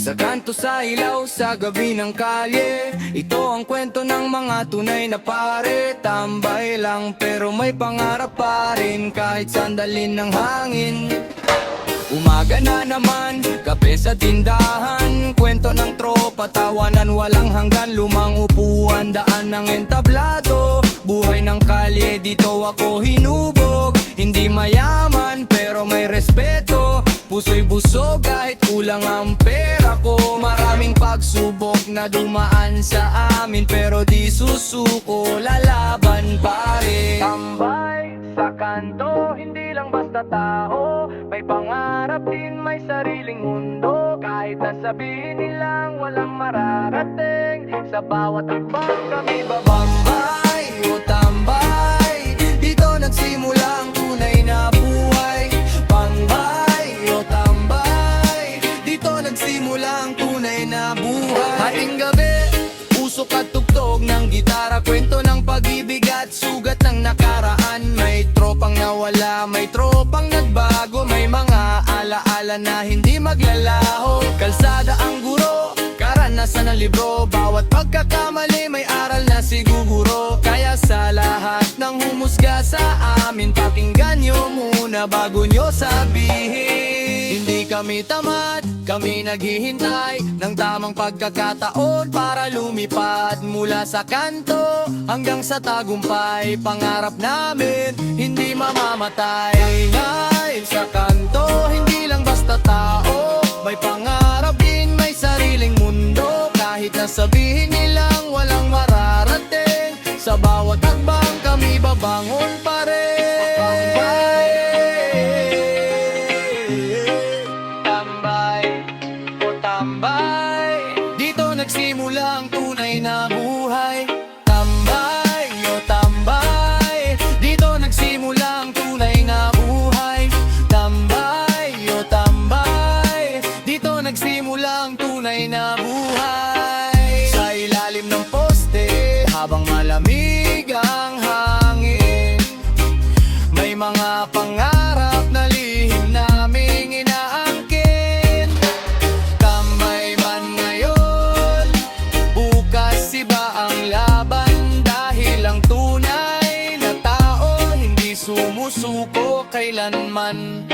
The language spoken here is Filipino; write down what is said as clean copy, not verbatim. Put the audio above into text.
Sa kanto, sa ilaw, sa gabi ng kalye, ito ang kwento ng mga tunay na pare. Tambay lang pero may pangarap pa rin kahit sandalin ng hangin. Umaga na naman, kape sa tindahan, kwento ng tropa, tawanan walang hanggan. Lumang upuan, daan ng entablado, buhay ng kalye, dito ako hinubog. Hindi mayaman pero may respeto, puso'y busog kahit kulang ang pera ko. Maraming pagsubok na dumaan sa amin pero di susuko, lalaban pa rin. Tambay sa kanto, hindi lang basta tao, may pangarap din, may sariling mundo. Kahit na sabihin nilang walang mararating, sa bawat hakbang kami babambay o tambay. Dito nagsimula ang tunay na buhay. Pangbay o tambay, dito nagsimula ang tunay na buhay. Hating gabi, usok at tugtog ng gitara, kwento ng pag-ibig at sugat ng nakaraan. May tropang nawala, may tropang nagbago, may mga alaala na hindi maglalaho. Kalsada ang guro, karanasan ng libro, bawat pagkakamali may aral na siguro. Kaya sa lahat ng humusga sa amin, pakinggan nyo muna bago nyo sabihin. Hindi kami tamad, kami naghihintay ng tamang pagkakataon para lumipad mula sa kanto hanggang sa tagumpay. Pangarap namin, hindi mamamatay. Ay, sa kanto, hindi lang basta tao, may pangarap din, may sariling mundo. Kahit na sabihin nilang walang mararating, sa bawat hakbang kami babangon pa rin. Tambay, dito nagsimula ang tunay na buhay. Tambay o tambay, dito nagsimula ang tunay na buhay. Tambay o tambay, dito nagsimula ang tunay na buhay. Sa ilalim ng poste, habang malamig ang hangin, may mga pangarap na lihim naming inaangkin. Tambay man ngayon, bukas iba ang laban, dahil ang tunay na tao hindi sumusuko kailanman.